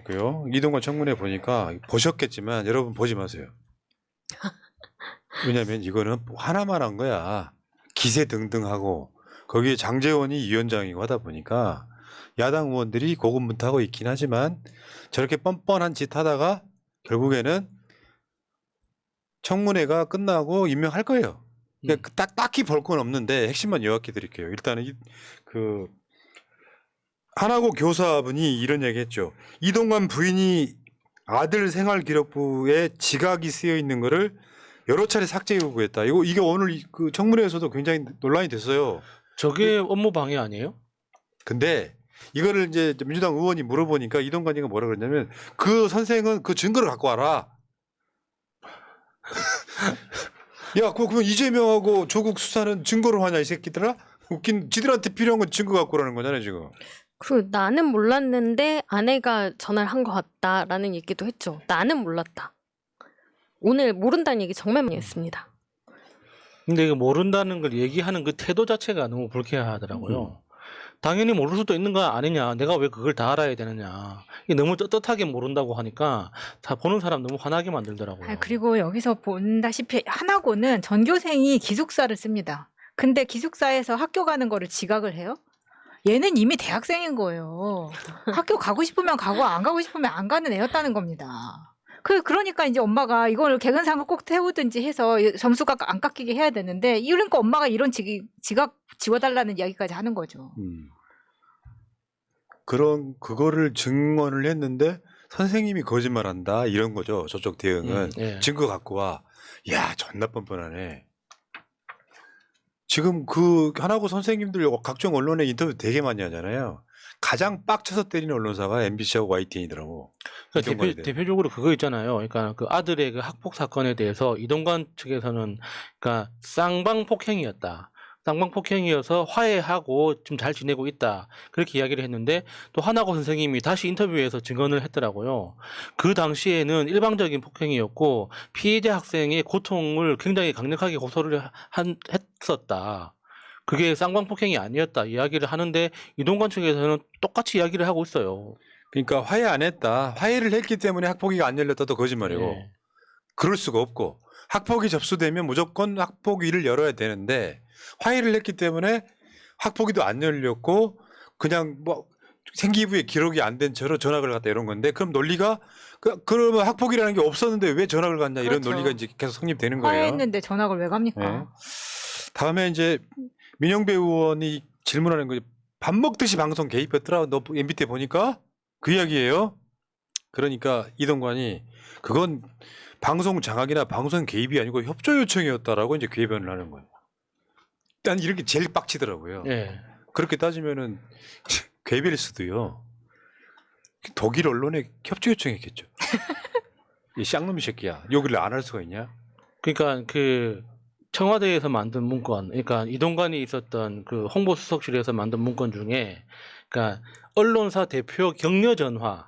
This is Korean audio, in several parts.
갈게요. 이동관 청문회 보니까 보셨겠지만 여러분 보지 마세요. 왜냐하면 이거는 하나만 한 거야. 기세등등하고 거기에 장제원이 위원장이고 하다 보니까 야당 의원들이 고군분투하고 있긴 하지만 저렇게 뻔뻔한 짓 하다가 결국에는 청문회가 끝나고 임명할 거예요. 그러니까 딱히 볼 건 없는데 핵심만 요약해 드릴게요. 일단은 그 하나고 교사분이 이런 얘기했죠. 이동관 부인이 아들 생활기록부에 지각이 쓰여 있는 거를 여러 차례 삭제 요구했다. 이게 오늘 그 청문회에서도 굉장히 논란이 됐어요. 저게 업무 방해 아니에요? 근데 이거를 이제 민주당 의원이 물어보니까 이동관이가 뭐라 그랬냐면 그 선생은 그 증거를 갖고 와라. 야, 그러면 이재명하고 조국 수사는 증거로 하냐 이 새끼들아? 웃긴 지들한테 필요한 건 증거 갖고 오라는 거잖아요 지금. 나는 몰랐는데 아내가 전화를 한 것 같다라는 얘기도 했죠. 나는 몰랐다. 오늘 모른다는 얘기 정말 많이 했습니다. 근데 이거 모른다는 걸 얘기하는 그 태도 자체가 너무 불쾌하더라고요. 당연히 모를 수도 있는 거 아니냐. 내가 왜 그걸 다 알아야 되느냐. 이게 너무 떳떳하게 모른다고 하니까 다 보는 사람 너무 화나게 만들더라고요. 그리고 여기서 본다시피 하나고는 전교생이 기숙사를 씁니다. 근데 기숙사에서 학교 가는 거를 지각을 해요? 얘는 이미 대학생인 거예요. 학교 가고 싶으면 가고 안 가고 싶으면 안 가는 애였다는 겁니다. 그러니까 이제 엄마가 이걸 개근상을 꼭 태우든지 해서 점수가 안 깎이게 해야 되는데 그러니까 엄마가 이런 지각 지워달라는 이야기까지 하는 거죠. 그거를 증언을 했는데 선생님이 거짓말한다 이런 거죠. 저쪽 대응은 예. 증거 갖고 와. 야, 존나 뻔뻔하네. 지금 그 하나고 선생님들 각종 언론에 인터뷰 되게 많이 하잖아요. 가장 빡쳐서 때리는 언론사가 MBC하고 YTN이더라고. 그러니까 대표적으로 그거 있잖아요. 그러니까 그 아들의 그 학폭 사건에 대해서 이동관 측에서는 그러니까 쌍방폭행이었다. 쌍방폭행이어서 화해하고 좀 잘 지내고 있다. 그렇게 이야기를 했는데 또 하나고 선생님이 다시 인터뷰에서 증언을 했더라고요. 그 당시에는 일방적인 폭행이었고 피해자 학생의 고통을 굉장히 강력하게 고소를 했었다. 그게 쌍방폭행이 아니었다 이야기를 하는데 이동관 측에서는 똑같이 이야기를 하고 있어요. 그러니까 화해 안 했다. 화해를 했기 때문에 학폭위가 안 열렸다도 거짓말이고. 네. 그럴 수가 없고 학폭이 접수되면 무조건 학폭위를 열어야 되는데 화해를 했기 때문에 학폭위도 안 열렸고 그냥 뭐 생기부에 기록이 안 된 채로 전학을 갔다 이런 건데 그럼 논리가 그러면 학폭이라는 게 없었는데 왜 전학을 갔냐 이런 그렇죠. 논리가 이제 계속 성립되는 거예요. 화해했는데 전학을 왜 갑니까? 네. 다음에 이제 민영배 의원이 질문하는 거지. 밥 먹듯이 방송 개입했더라. 너 MBT 보니까 그 이야기예요. 그러니까 이동관이 그건 방송 장악이나 방송 개입이 아니고 협조 요청이었다라고 이제 궤변을 하는 거예요. 일단 이렇게 제일 빡치더라고요. 예. 그렇게 따지면은 궤변일 수도요. 독일 언론에 협조 요청했겠죠. 이 쌍놈이 새끼야. 여기를 안 할 수가 있냐? 그러니까 그 청와대에서 만든 문건, 그러니까 이동관이 있었던 그 홍보수석실에서 만든 문건 중에, 그러니까 언론사 대표 격려 전화,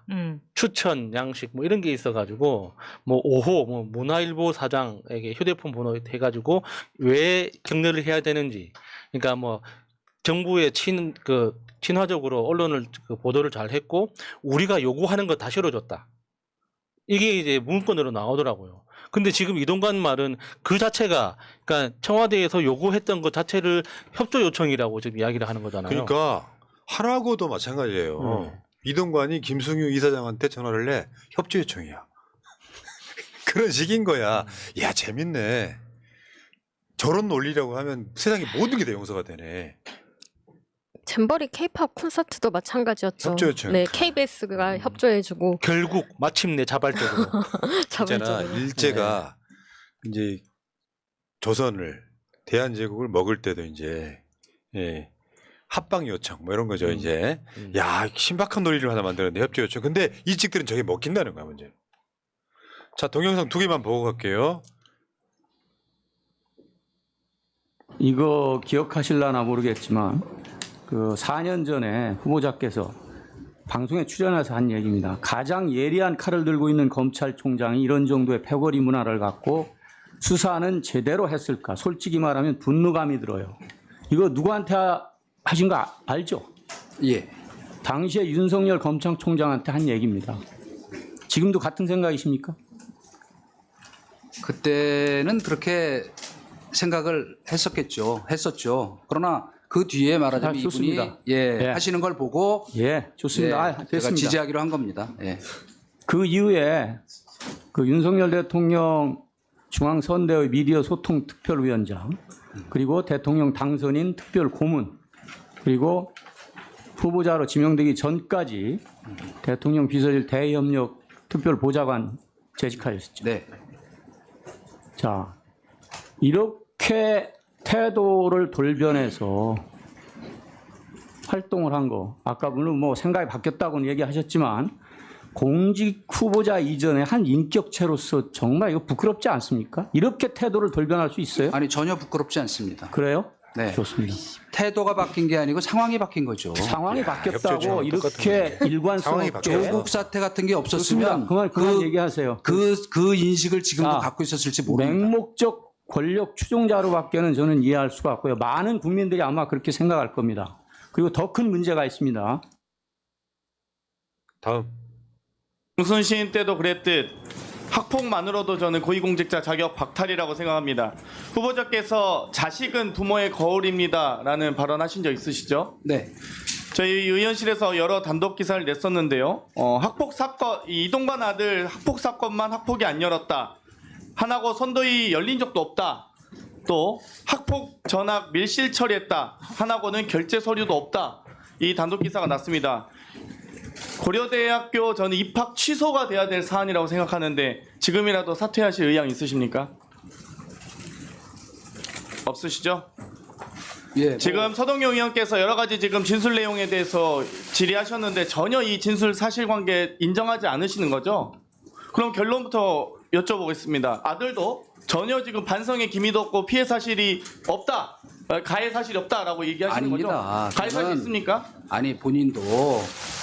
추천 양식 뭐 이런 게 있어가지고 뭐 5호 뭐 문화일보 사장에게 휴대폰 번호 해가지고 왜 격려를 해야 되는지, 그러니까 뭐 정부의 친화적으로 언론을 보도를 잘 했고 우리가 요구하는 거 다 실어줬다. 이게 이제 문건으로 나오더라고요. 근데 지금 이동관 말은 그 자체가 그러니까 청와대에서 요구했던 것 자체를 협조 요청이라고 지금 이야기를 하는 거잖아요. 그러니까 하나고도 마찬가지예요. 이동관이 김승유 이사장한테 전화를 해 협조 요청이야. 그런 식인 거야. 야, 재밌네. 저런 논리라고 하면 세상에 모든 게 다 용서가 되네. 잼버리 K-팝 콘서트도 마찬가지였죠. 협조 요청. 네, KBS가 협조해주고 결국 마침내 자발적으로 있잖아. 자발적으로. 일제가 이제 조선을 대한제국을 먹을 때도 이제 합방 요청 뭐 이런 거죠. 이제 야, 신박한 논리를 하나 만드는데 협조 요청. 근데 이 직들은 저게 먹힌다는 거야 문제. 자, 동영상 2개만 보고 갈게요. 이거 기억하실라나 모르겠지만 그 4년 전에 후보자께서 방송에 출연해서 한 얘기입니다. 가장 예리한 칼을 들고 있는 검찰총장이 이런 정도의 패거리 문화를 갖고 수사는 제대로 했을까? 솔직히 말하면 분노감이 들어요. 이거 누구한테 하신 거 알죠? 예. 당시에 윤석열 검찰총장한테 한 얘기입니다. 지금도 같은 생각이십니까? 그때는 그렇게 생각을 했었죠. 그러나 그 뒤에 말하자면 이분이 좋습니다. 하시는 걸 보고 예, 좋습니다. 제가 됐습니다. 지지하기로 한 겁니다. 예. 그 이후에 그 윤석열 대통령 중앙선대의 미디어 소통 특별위원장, 그리고 대통령 당선인 특별고문, 그리고 후보자로 지명되기 전까지 대통령 비서실 대협력 특별보좌관 재직하셨죠. 네. 자, 이렇게 태도를 돌변해서 활동을 한 거, 아까 물론 뭐 생각이 바뀌었다고는 얘기하셨지만 공직 후보자 이전에 한 인격체로서 정말 이거 부끄럽지 않습니까? 이렇게 태도를 돌변할 수 있어요? 아니 전혀 부끄럽지 않습니다. 그래요? 네. 좋습니다. 태도가 바뀐 게 아니고 상황이 바뀐 거죠. 상황이 바뀌었다고 협조처럼 이렇게 상황이 일관성 바뀌었어요. 없게 조국 사태 같은 게 좋습니다. 없었으면 그만 얘기하세요. 그 인식을 지금도 자, 갖고 있었을지 모릅니다. 맹목적 권력 추종자로밖에는 저는 이해할 수가 없고요. 많은 국민들이 아마 그렇게 생각할 겁니다. 그리고 더 큰 문제가 있습니다. 다음. 정순신 때도 그랬듯 학폭만으로도 저는 고위공직자 자격 박탈이라고 생각합니다. 후보자께서 자식은 부모의 거울입니다라는 발언하신 적 있으시죠? 네. 저희 의원실에서 여러 단독 기사를 냈었는데요. 학폭 사건, 이동관 아들 학폭 사건만 학폭이 안 열었다. 하나고 선도위 열린 적도 없다. 또 학폭 전학 밀실 처리했다. 하나고는 결제 서류도 없다. 이 단독 기사가 났습니다. 고려대학교 저는 입학 취소가 돼야 될 사안이라고 생각하는데 지금이라도 사퇴하실 의향 있으십니까? 없으시죠? 예. 지금 서동용 의원께서 여러 가지 지금 진술 내용에 대해서 질의하셨는데 전혀 이 진술 사실관계 인정하지 않으시는 거죠? 그럼 결론부터 여쭤보겠습니다. 아들도 전혀 지금 반성의 기미도 없고 피해 사실이 없다, 가해 사실이 없다라고 얘기하시는 아닙니다. 거죠? 가해 사실 저는 있습니까? 아니 본인도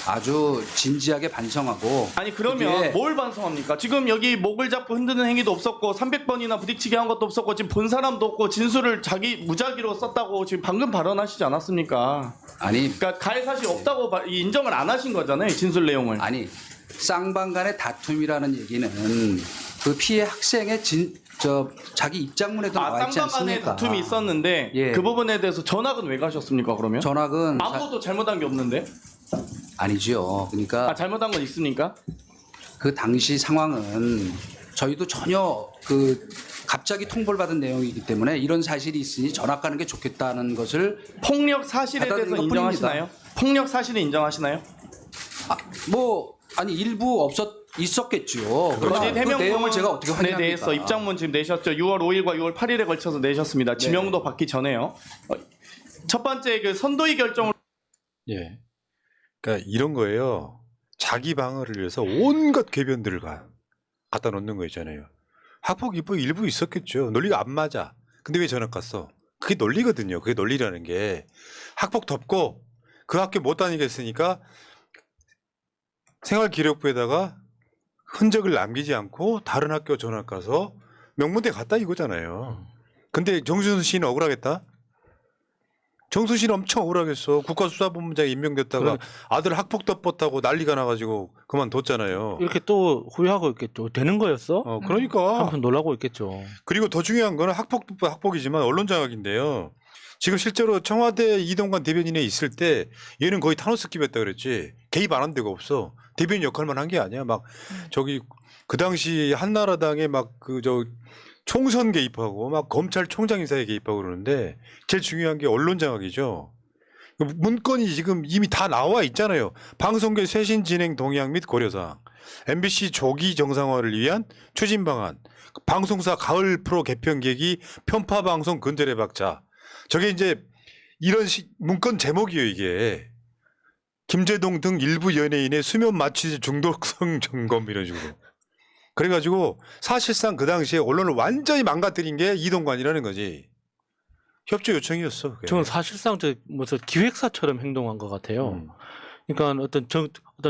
아주 진지하게 반성하고 아니 그러면 그게 뭘 반성합니까? 지금 여기 목을 잡고 흔드는 행위도 없었고 300번이나 부딪히게 한 것도 없었고 지금 본 사람도 없고 진술을 자기 무작위로 썼다고 지금 방금 발언하시지 않았습니까? 아니 그러니까 가해 사실이 없다고 인정을 안 하신 거잖아요, 진술 내용을. 아니 쌍방 간의 다툼이라는 얘기는 그 피해 학생의 자기 입장문에도 나와 있지 쌍방 간에 않습니까? 다툼이 있었는데 예. 그 부분에 대해서 전학은 왜 가셨습니까? 그러면 전학은 아무것도 잘못한 게 없는데 아니죠. 그러니까 잘못한 건 있습니까? 그 당시 상황은 저희도 전혀 갑자기 통보를 받은 내용이기 때문에 이런 사실이 있으니 전학 가는 게 좋겠다는 것을 폭력 사실에 대해서 받아들인 인정하시나요? 폭력 사실을 인정하시나요? 아니 일부 있었겠죠. 그러나 거짓 그 해명문에 내용을 제가 어떻게 확인합니까? 대해서 입장문 지금 내셨죠. 6월 5일과 6월 8일에 걸쳐서 내셨습니다. 지명도 받기 전에요. 첫 번째 그 선도위 결정을 예. 그러니까 이런 거예요. 자기 방어를 위해서 온갖 궤변들을 갖다 놓는 거 있잖아요. 학폭 입법 일부 있었겠죠. 논리가 안 맞아. 근데 왜 전학 갔어? 그게 논리거든요. 그게 논리라는 게 학폭 덮고 그 학교 못 다니겠으니까 생활기록부에다가 흔적을 남기지 않고 다른 학교 전학 가서 명문대 갔다 이거잖아요. 근데 정순신 씨는 억울하겠다? 정순신 씨는 엄청 억울하겠어. 국가수사본부장에 임명됐다가 아들 학폭 덮었다고 난리가 나가지고 그만뒀잖아요. 이렇게 또 후회하고 있겠죠. 되는 거였어? 그러니까. 한편 놀라고 있겠죠. 그리고 더 중요한 거는 학폭이지만 언론장악인데요. 지금 실제로 청와대 이동관 대변인에 있을 때 얘는 거의 타노스급이었다 그랬지. 개입 안 한 데가 없어. 대변인 역할만 한 게 아니야. 막 저기 그 당시 한나라당에 막 총선 개입하고 막 검찰총장 인사에 개입하고 그러는데 제일 중요한 게 언론장악이죠. 문건이 지금 이미 다 나와 있잖아요. 방송계 쇄신 진행 동향 및 고려사항, MBC 조기 정상화를 위한 추진 방안, 방송사 가을 프로 개편 계기, 편파 방송 근절의 박자. 저게 이제 이런 문건 제목이에요, 이게. 김재동 등 일부 연예인의 수면 마취제 중독성 점검 이런 식으로. 그래가지고 사실상 그 당시에 언론을 완전히 망가뜨린 게 이동관이라는 거지. 협조 요청이었어. 그게. 저는 사실상 무슨 기획사처럼 행동한 것 같아요. 그러니까 어떤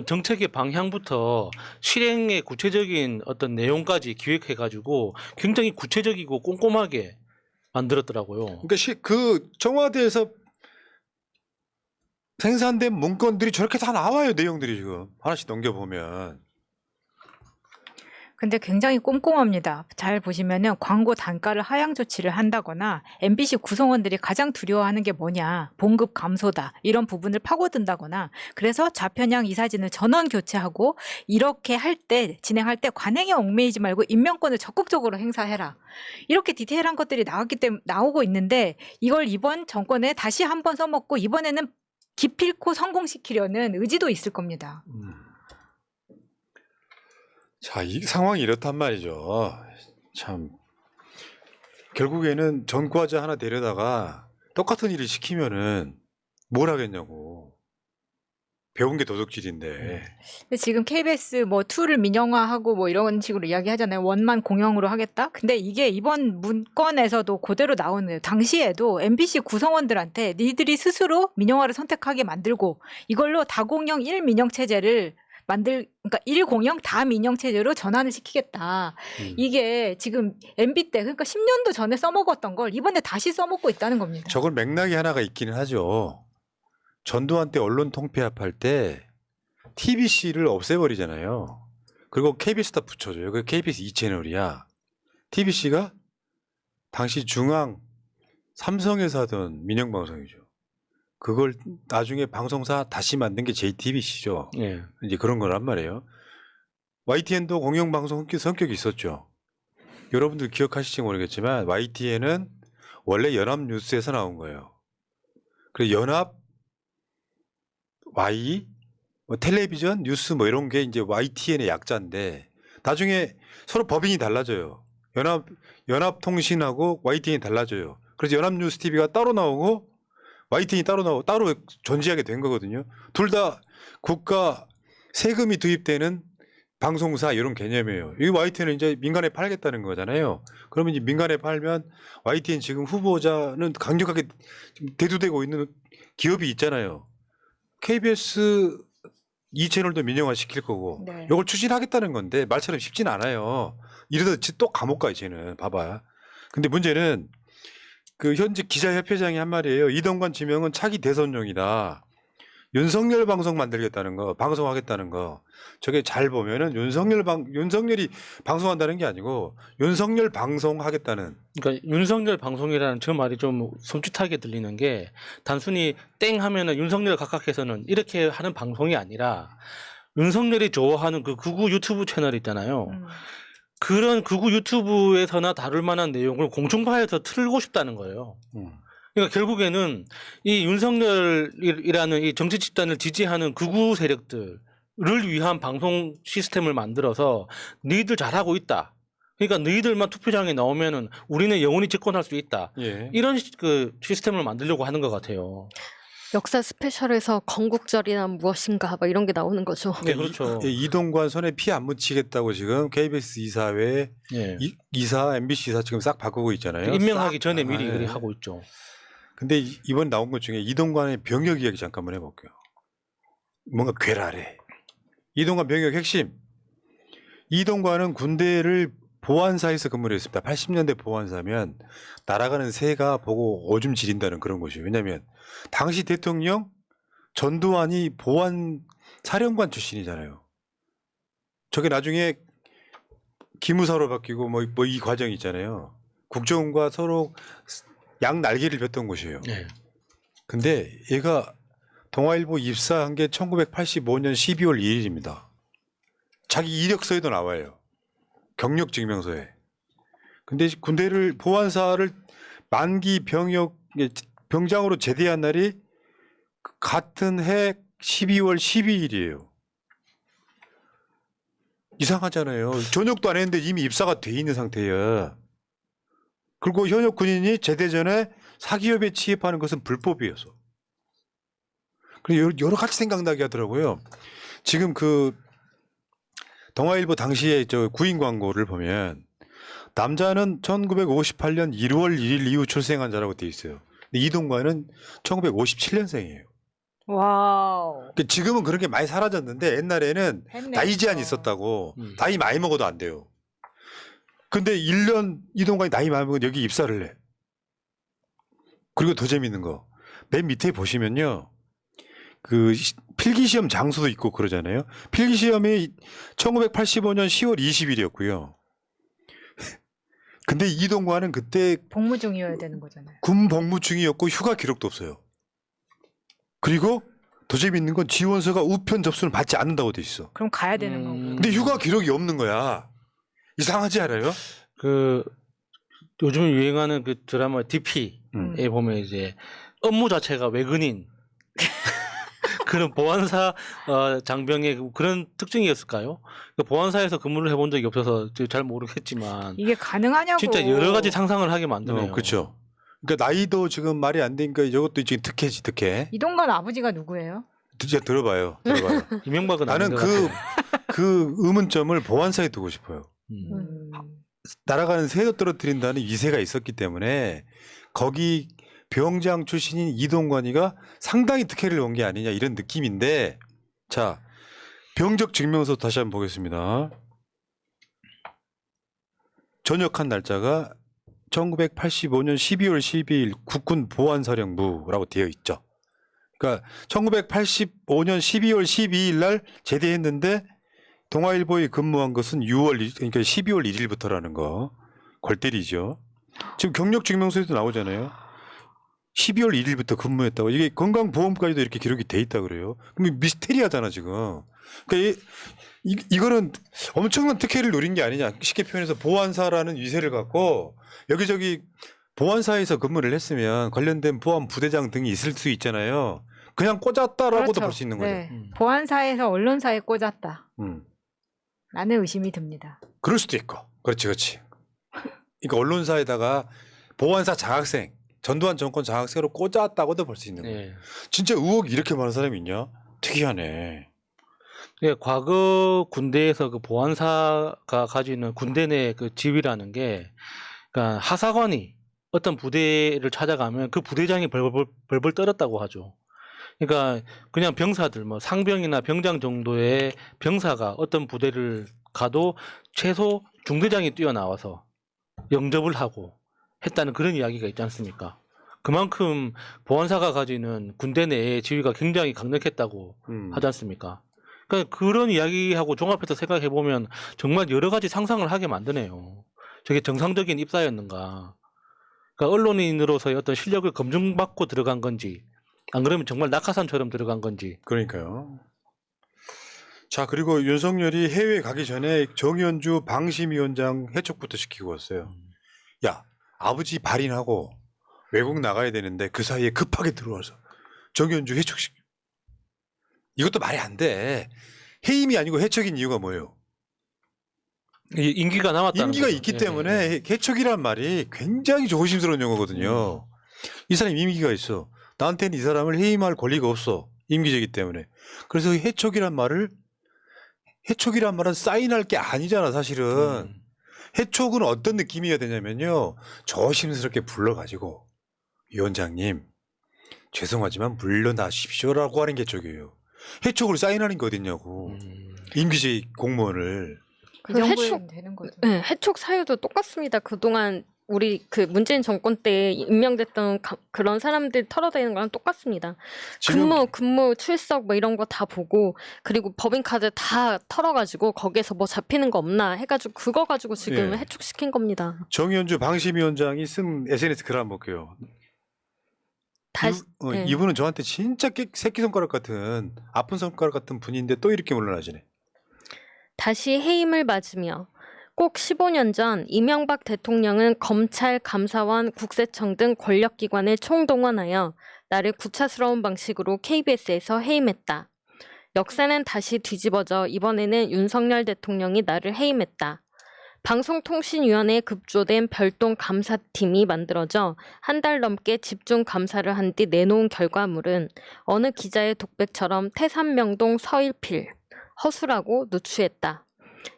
정책의 방향부터 실행의 구체적인 어떤 내용까지 기획해가지고 굉장히 구체적이고 꼼꼼하게 만들었더라고요. 그러니까 그 청와대에서 생산된 문건들이 저렇게 다 나와요. 내용들이 지금 하나씩 넘겨보면. 근데 굉장히 꼼꼼합니다. 잘 보시면은 광고 단가를 하향 조치를 한다거나 MBC 구성원들이 가장 두려워하는 게 뭐냐, 봉급 감소다, 이런 부분을 파고든다거나, 그래서 좌편향 이사진을 전원 교체하고 이렇게 진행할 때 관행에 얽매이지 말고 임명권을 적극적으로 행사해라. 이렇게 디테일한 것들이 나오고 있는데 이걸 이번 정권에 다시 한번 써먹고 이번에는 기필코 성공시키려는 의지도 있을 겁니다. 자, 이 상황이 이렇단 말이죠. 참 결국에는 전과자 하나 데려다가 똑같은 일을 시키면은 뭘 하겠냐고. 배운 게 도둑질인데. 근데 지금 KBS 뭐 2를 민영화하고 뭐 이런 식으로 이야기하잖아요. 원만 공영으로 하겠다. 근데 이게 이번 문건에서도 그대로 나오는, 당시에도 MBC 구성원들한테 니들이 스스로 민영화를 선택하게 만들고 이걸로 다공영 1민영 체제를 그러니까 1공영 다민영 체제로 전환을 시키겠다. 이게 지금 MB 때, 그러니까 10년도 전에 써먹었던 걸 이번에 다시 써먹고 있다는 겁니다. 저걸 맥락이 하나가 있기는 하죠. 전두환 때 언론 통폐합할 때 TBC를 없애버리잖아요. 그리고 KBS다 붙여줘요. 그 KBS 2채널이야. TBC가 당시 중앙 삼성에서 하던 민영방송이죠. 그걸 나중에 방송사 다시 만든 게 JTBC죠. 예. 이제 그런 거란 말이에요. YTN도 공영방송 성격이 있었죠. 여러분들 기억하실지 모르겠지만 YTN은 원래 연합뉴스에서 나온 거예요. 그래서 연합 Y 뭐 텔레비전 뉴스 뭐 이런 게 이제 YTN의 약자인데 나중에 서로 법인이 달라져요. 연합통신하고 YTN이 달라져요. 그래서 연합뉴스 TV가 따로 나오고 YTN이 따로 나오고 따로 존재하게 된 거거든요. 둘 다 국가 세금이 투입되는 방송사 이런 개념이에요. 이 YTN은 이제 민간에 팔겠다는 거잖아요. 그러면 이제 민간에 팔면 YTN 지금 후보자는 강력하게 지금 대두되고 있는 기업이 있잖아요. KBS 2채널도 민영화 시킬 거고 네. 이걸 추진하겠다는 건데 말처럼 쉽진 않아요. 이러다 또 감옥 가 쟤는 봐봐. 근데 문제는 그 현직 기자협회장이 한 말이에요. 이동관 지명은 차기 대선용이다. 윤석열 방송 만들겠다는 거, 방송하겠다는 거. 저게 잘 보면은 윤석열이 방송한다는 게 아니고 윤석열 방송하겠다는. 그러니까 윤석열 방송이라는 저 말이 좀 섬찟하게 들리는 게 단순히 땡 하면은 윤석열 각각해서는 이렇게 하는 방송이 아니라 윤석열이 좋아하는 그 극우 유튜브 채널 있잖아요. 그런 극우 유튜브에서나 다룰 만한 내용을 공중파에서 틀고 싶다는 거예요. 그러니까 결국에는 이 윤석열이라는 이 정치 집단을 지지하는 극우 세력들을 위한 방송 시스템을 만들어서 너희들 잘하고 있다. 그러니까 너희들만 투표장에 나오면은 우리는 영원히 집권할 수 있다. 예. 이런 그 시스템을 만들려고 하는 것 같아요. 역사 스페셜에서 건국절이란 무엇인가 막 이런 게 나오는 거죠. 네, 그렇죠. 이동관 손에 피 안 묻히겠다고 지금 KBS 이사회 예. 이사, MBC 이사 지금 싹 바꾸고 있잖아요. 임명하기 전에 미리 예. 그렇게 하고 있죠. 근데 이번 나온 것 중에 이동관의 병역 이야기 잠깐만 해볼게요. 뭔가 괴랄해. 이동관 병역 핵심. 이동관은 군대를 보안사에서 근무를 했습니다. 80년대 보안사면 날아가는 새가 보고 오줌 지린다는 그런 것이에요. 왜냐하면 당시 대통령 전두환이 보안사령관 출신이잖아요. 저게 나중에 기무사로 바뀌고 뭐 이 과정이 있잖아요. 국정원과 서로 양 날개를 폈던 곳이에요. 네. 근데 얘가 동아일보 입사한 게 1985년 12월 2일입니다. 자기 이력서에도 나와요. 경력 증명서에. 근데 군대를 보안사를 만기 병장으로 제대한 날이 같은 해 12월 12일이에요. 이상하잖아요. 전역도 안 했는데 이미 입사가 돼 있는 상태야. 그리고 현역 군인이 제대 전에 사기업에 취입하는 것은 불법이어서. 그리고 여러 가지 생각나게 하더라고요. 지금 그 동아일보 당시에 저 구인 광고를 보면 남자는 1958년 1월 1일 이후 출생한 자라고 돼 있어요. 근데 이동관은 1957년생이에요. 와우. 지금은 그런 게 많이 사라졌는데 옛날에는 했네. 나이 제한이 있었다고. 나이 많이 먹어도 안 돼요. 근데 1년 이동관이 나이 많이 먹으면 여기 입사를 해. 그리고 더 재밌는 거. 맨 밑에 보시면요. 그 필기 시험 장소도 있고 그러잖아요. 필기 시험이 1985년 10월 20일이었고요. 근데 이동관은 그때 복무 중이어야 되는 거잖아요. 군 복무 중이었고 휴가 기록도 없어요. 그리고 더 재밌는 건 지원서가 우편 접수를 받지 않는다고 돼 있어. 그럼 가야 되는 거고. 근데 휴가 기록이 없는 거야. 이상하지 않아요? 그 요즘 유행하는 그 드라마 DP에 보면 이제 업무 자체가 외근인 그런 보안사 장병의 그런 특징이었을까요? 그 보안사에서 근무를 해본 적이 없어서 잘 모르겠지만 이게 가능하냐고. 진짜 여러 가지 상상을 하게 만드네요. 그렇죠. 그러니까 나이도 지금 말이 안 되니까 이것도 지금 특혜지 특혜. 이동관 아버지가 누구예요? 진짜 들어봐요. 들어봐요. 이명박은 나는 아닌 것 같아요. 그 의문점을 보안사에 두고 싶어요. 음. 날아가는 새도 떨어뜨린다는 위세가 있었기 때문에 거기 병장 출신인 이동관이가 상당히 특혜를 본 게 아니냐 이런 느낌인데, 자, 병적 증명서 다시 한번 보겠습니다. 전역한 날짜가 1985년 12월 12일 국군 보안사령부라고 되어 있죠. 그러니까 1985년 12월 12일 날 제대했는데 동아일보에 근무한 것은 그러니까 12월 1일부터라는 거. 골 때리죠. 지금 경력 증명서에도 나오잖아요. 12월 1일부터 근무했다고. 이게 건강보험까지도 이렇게 기록이 돼 있다 그래요. 그럼 미스테리하잖아 지금. 그러니까 이거는 엄청난 특혜를 노린 게 아니냐. 쉽게 표현해서 보안사라는 위세를 갖고 여기저기 보안사에서 근무를 했으면 관련된 보안 부대장 등이 있을 수 있잖아요. 그냥 꽂았다라고도 그렇죠. 볼 수 있는 거죠. 네. 보안사에서 언론사에 꽂았다. 음. 라는 의심이 듭니다. 그럴 수도 있고. 그렇지, 그렇지. 그러니까 언론사에다가 보안사 장학생, 전두환 정권 장학생으로 꽂았다고도 볼 수 있는 거예요. 네. 진짜 의혹이 이렇게 많은 사람이 있냐? 특이하네. 예, 과거 군대에서 그 보안사가 가지고 있는 군대 내 그 지위라는 게, 그러니까 하사관이 어떤 부대를 찾아가면 그 부대장이 벌벌 떨었다고 하죠. 그러니까 그냥 병사들, 뭐 상병이나 병장 정도의 병사가 어떤 부대를 가도 최소 중대장이 뛰어나와서 영접을 하고 했다는 그런 이야기가 있지 않습니까? 그만큼 보안사가 가지는 군대 내의 지위가 굉장히 강력했다고 하지 않습니까? 그러니까 그런 이야기하고 종합해서 생각해 보면 정말 여러 가지 상상을 하게 만드네요. 저게 정상적인 입사였는가? 그러니까 언론인으로서의 어떤 실력을 검증받고 들어간 건지, 안 그러면 정말 낙하산처럼 들어간 건지. 그러니까요. 자, 그리고 윤석열이 해외 가기 전에 정의연주 방심위원장 해촉부터 시키고 왔어요. 야, 아버지 발인하고 외국 나가야 되는데 그 사이에 급하게 들어와서 정의연주 해촉시켜. 이것도 말이 안 돼. 해임이 아니고 해촉인 이유가 뭐예요? 인기가 남았다는 인기가 거죠. 있기 예, 때문에 예. 해촉이란 말이 굉장히 조심스러운 용어거든요. 이 사람이 임기가 있어. 나한테는 이 사람을 해임할 권리가 없어. 임기제이기 때문에. 그래서 해촉이란 말은 사인할 게 아니잖아, 사실은. 해촉은 어떤 느낌이어야 되냐면요. 조심스럽게 불러가지고 위원장님 죄송하지만 물러나십시오라고 하는 게 해촉이에요. 해촉을 사인하는 게 어딨냐고. 임기제 공무원을. 그 그 정도면 되는 거죠. 네, 해촉 사유도 똑같습니다. 그동안 우리 그 문재인 정권 때 임명됐던 그런 사람들 털어대는 거랑 똑같습니다. 지금 근무, 출석 뭐 이런 거 다 보고, 그리고 법인카드 다 털어가지고 거기에서 뭐 잡히는 거 없나 해가지고 그거 가지고 지금 예. 해촉시킨 겁니다. 정의연주 방심위원장이 쓴 SNS 글 한번 볼게요. 다시 예. 이분은 저한테 진짜 새끼손가락 같은 아픈 손가락 같은 분인데 또 이렇게 물러나시네. 다시 해임을 맞으며 꼭 15년 전 이명박 대통령은 검찰, 감사원, 국세청 등 권력기관을 총동원하여 나를 구차스러운 방식으로 KBS에서 해임했다. 역사는 다시 뒤집어져 이번에는 윤석열 대통령이 나를 해임했다. 방송통신위원회에 급조된 별동 감사팀이 만들어져 한 달 넘게 집중 감사를 한 뒤 내놓은 결과물은 어느 기자의 독백처럼 태산명동 서일필, 허술하고 누추했다.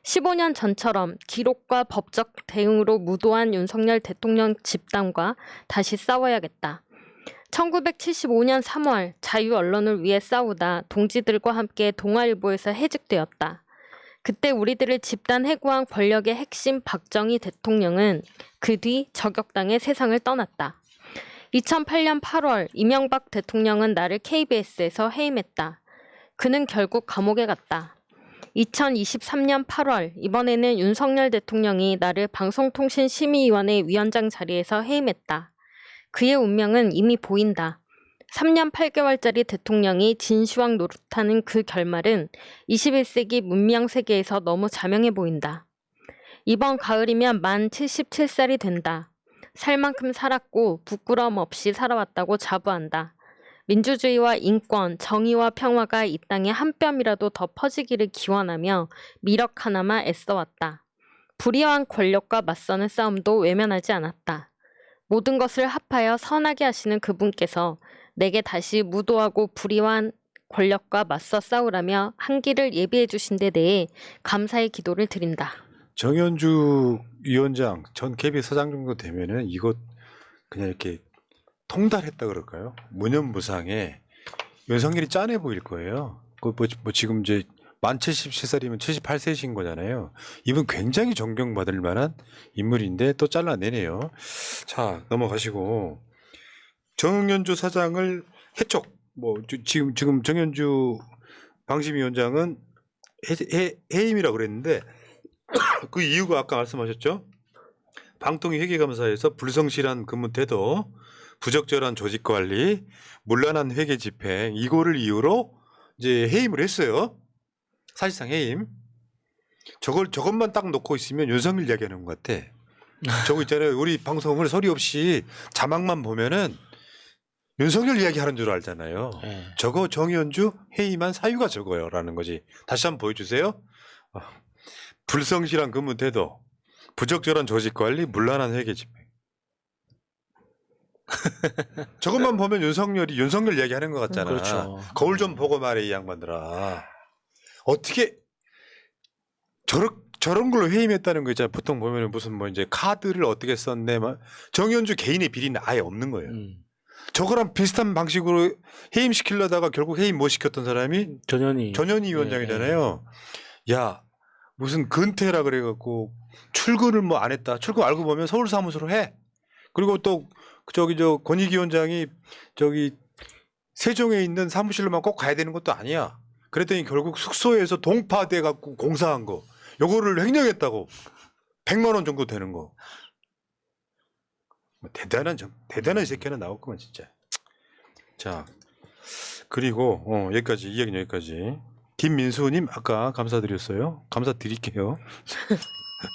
15년 전처럼 기록과 법적 대응으로 무도한 윤석열 대통령 집단과 다시 싸워야겠다. 1975년 3월 자유 언론을 위해 싸우다 동지들과 함께 동아일보에서 해직되었다. 그때 우리들을 집단 해고한 권력의 핵심 박정희 대통령은 그 뒤 저격당해 세상을 떠났다. 2008년 8월 이명박 대통령은 나를 KBS에서 해임했다. 그는 결국 감옥에 갔다. 2023년 8월 이번에는 윤석열 대통령이 나를 방송통신심의위원회 위원장 자리에서 해임했다. 그의 운명은 이미 보인다. 3년 8개월짜리 대통령이 진시황 노릇하는 그 결말은 21세기 문명 세계에서 너무 자명해 보인다. 이번 가을이면 만 77살이 된다. 살 만큼 살았고 부끄러움 없이 살아왔다고 자부한다. 민주주의와 인권, 정의와 평화가 이 땅에 한 뼘이라도 더 퍼지기를 기원하며 미력 하나만 애써왔다. 불의한 권력과 맞서는 싸움도 외면하지 않았다. 모든 것을 합하여 선하게 하시는 그분께서 내게 다시 무도하고 불의한 권력과 맞서 싸우라며 한 길을 예비해 주신 데 대해 감사의 기도를 드린다. 정현주 위원장 전 KBS 사장 정도 되면은 이거 그냥 이렇게 통달했다 그럴까요? 무념무상에 윤석열이 짠해 보일 거예요. 뭐 지금 이제 만 77살이면 78세신 거잖아요. 이분 굉장히 존경받을 만한 인물인데 또 잘라내네요. 자, 넘어가시고 정현주 사장을 해촉. 뭐 지금 정현주 방심위원장은 해임이라고 그랬는데 그 이유가 아까 말씀하셨죠? 방통위 회계감사에서 불성실한 근무 태도, 부적절한 조직 관리, 문란한 회계 집행 이거를 이유로 이제 해임을 했어요. 사실상 해임. 저것만 딱 놓고 있으면 윤석열 이야기하는 것 같아. 저거 있잖아요. 우리 방송을 소리 없이 자막만 보면은 윤석열 이야기하는 줄 알잖아요. 네. 저거 정현주 해임한 사유가 저거요라는 거지. 다시 한번 보여주세요. 불성실한 근무 태도, 부적절한 조직 관리, 문란한 회계 집행. 저것만 보면 윤석열 이야기하는 것 같잖아. 그렇죠. 거울 좀 보고 말해 이 양반들아. 어떻게 저런 걸로 해임했다는 거 있잖아. 보통 보면 무슨 뭐 이제 카드를 어떻게 썼네. 정현주 개인의 비리는 아예 없는 거예요. 저거랑 비슷한 방식으로 해임시키려다가 결국 해임 못 시켰던 사람이 전현희 위원장이잖아요. 야 무슨 근태라 그래갖고 출근을 뭐 안 했다. 출근 알고 보면 서울 사무소로 해. 그리고 또 저 권익위 원장이 저기 세종에 있는 사무실로만 꼭 가야 되는 것도 아니야. 그랬더니 결국 숙소에서 동파돼 갖고 공사한 거 요거를 횡령했다고 100만 원 정도 되는 거. 뭐 대단한 새끼 하나 나왔구만 진짜. 자 그리고 여기까지 이야기는 여기까지. 김민수님 아까 감사드렸어요. 감사드릴게요.